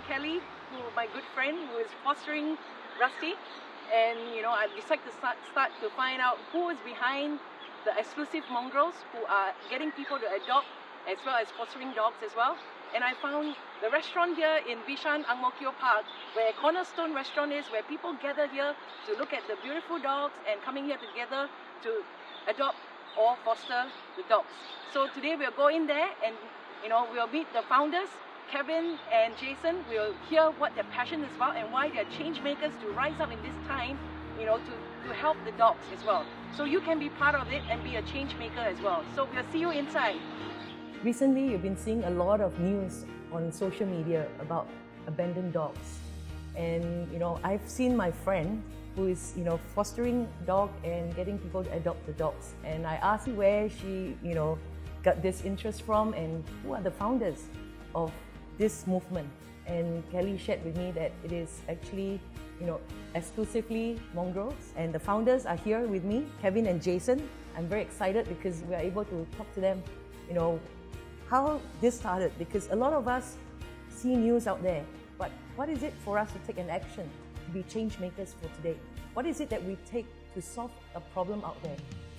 friend Kelly, my good friend, who is fostering Rusty. And I decided to start to find out who is behind the exclusive Mongrels, who are getting people to adopt as well as fostering dogs as well. And I found the restaurant here in Bishan, Ang Mo Kio Park, where Cornerstone Restaurant is, where people gather here to look at the beautiful dogs and coming here together to adopt or foster the dogs. So today we'll go in there and we'll meet the founders, Kevin and Jason. We'll hear what their passion is about and why they're change makers to rise up in this time, to help the dogs as well. So you can be part of it and be a change maker as well. So we'll see you inside. Recently, you've been seeing a lot of news on social media about abandoned dogs. And, I've seen my friend who is, fostering dog and getting people to adopt the dogs. And I asked her where she, got this interest from and who are the founders of this movement. And Kelly shared with me that it is actually, exclusively Mongrels. And the founders are here with me, Kevin and Jason. I'm very excited because we are able to talk to them, how this started, because a lot of us see news out there, but what is it for us to take an action, to be change makers for today? What is it that we take to solve a problem out there?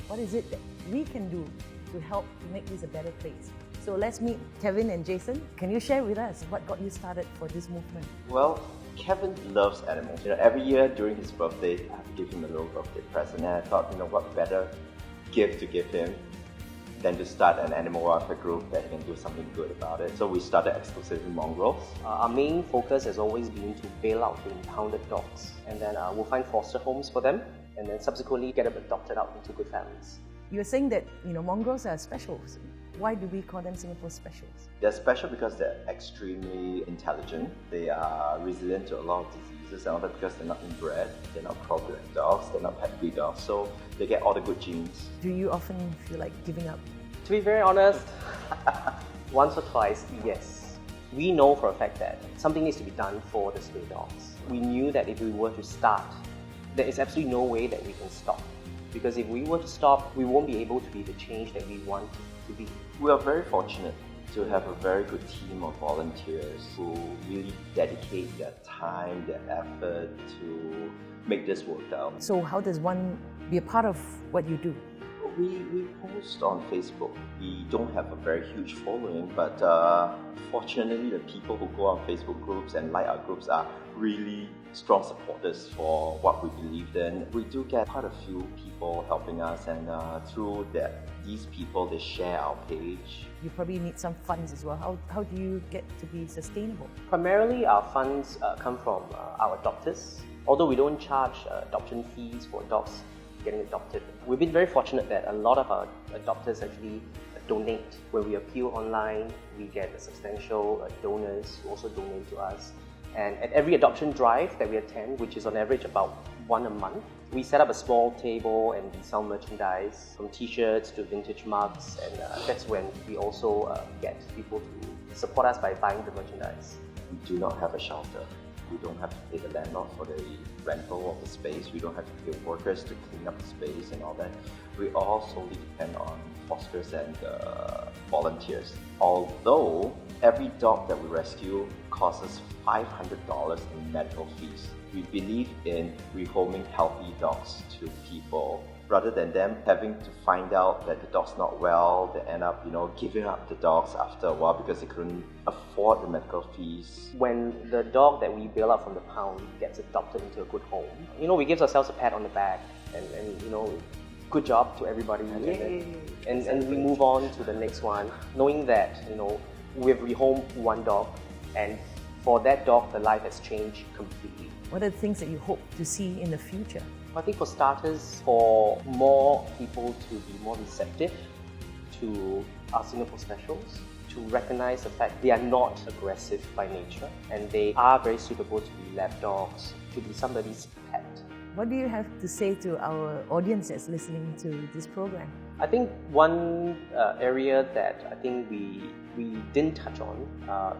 What is it that we can do to help to make this a better place? So let's meet Kevin and Jason. Can you share with us what got you started for this movement? Well, Kevin loves animals. Every year during his birthday, I have to give him a little birthday present, and I thought, what better gift to give him than to start an animal welfare group that can do something good about it. So we started exclusively Mongrels. Our main focus has always been to bail out the impounded dogs, and then we'll find foster homes for them, and then subsequently get them adopted out into good families. You're saying that Mongrels are specials. Why do we call them Singapore specials? They're special because they're extremely intelligent. They are resilient to a lot of diseases and all that because they're not inbred, they're not problem dogs, they're not pedigree dogs, so they get all the good genes. Do you often feel like giving up? To be very honest, once or twice, yes. We know for a fact that something needs to be done for the stray dogs. We knew that if we were to start, there is absolutely no way that we can stop. Because if we were to stop, we won't be able to be the change that we want to be. We are very fortunate to have a very good team of volunteers who really dedicate their time, their effort to make this work out. So how does one be a part of what you do? We post on Facebook. We don't have a very huge following, but fortunately the people who go on Facebook groups and like our groups are really strong supporters for what we believe in. We do get quite a few people helping us, and through these people, they share our page. You probably need some funds as well. How do you get to be sustainable? Primarily our funds come from our adopters. Although we don't charge adoption fees for dogs getting adopted, we've been very fortunate that a lot of our adopters actually donate. When we appeal online, we get substantial donors who also donate to us. And at every adoption drive that we attend, which is on average about one a month, we set up a small table and we sell merchandise, from t-shirts to vintage mugs, and that's when we also get people to support us by buying the merchandise. We do not have a shelter. We don't have to pay the landlord for the rental of the space. We don't have to pay workers to clean up the space and all that. We all solely depend on fosters and volunteers. Although every dog that we rescue costs us $500 in medical fees. We believe in rehoming healthy dogs to people rather than them having to find out that the dog's not well. They end up, giving up the dogs after a while because they couldn't afford the medical fees. When the dog that we bail out from the pound gets adopted into a good home, we give ourselves a pat on the back and good job to everybody. And we move on to the next one, knowing that, we've rehomed one dog, and for that dog, the life has changed completely. What are the things that you hope to see in the future? I think for starters, for more people to be more receptive to our Singapore specials, to recognize the fact they are not aggressive by nature and they are very suitable to be lap dogs, to be somebody's pet. What do you have to say to our audience that's listening to this program? I think one area that I think we didn't touch on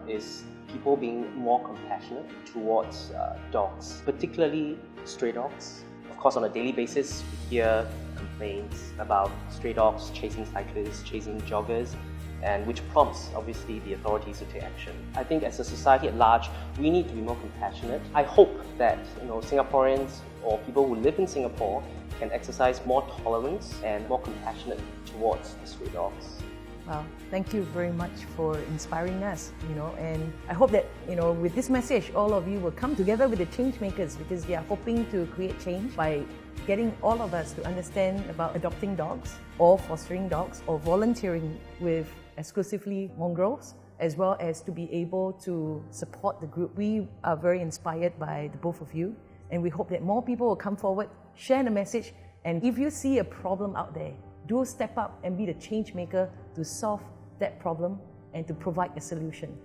is people being more compassionate towards dogs, particularly stray dogs. Of course, on a daily basis, we hear complaints about stray dogs chasing cyclists, chasing joggers. and which prompts, obviously, the authorities to take action. I think as a society at large, we need to be more compassionate. I hope that Singaporeans or people who live in Singapore can exercise more tolerance and more compassionate towards the stray dogs. Wow, thank you very much for inspiring us, and I hope that, with this message, all of you will come together with the change makers, because they are hoping to create change by getting all of us to understand about adopting dogs or fostering dogs or volunteering with exclusively mongrels, as well as to be able to support the group. We are very inspired by the both of you, and we hope that more people will come forward, share the message, and if you see a problem out there, do step up and be the change maker to solve that problem and to provide a solution.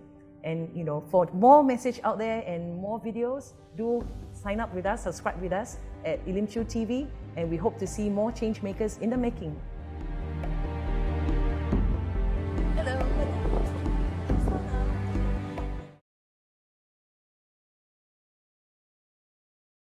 And for more message out there and more videos, do sign up with us, subscribe with us at Ilim Chew TV, and we hope to see more change makers in the making.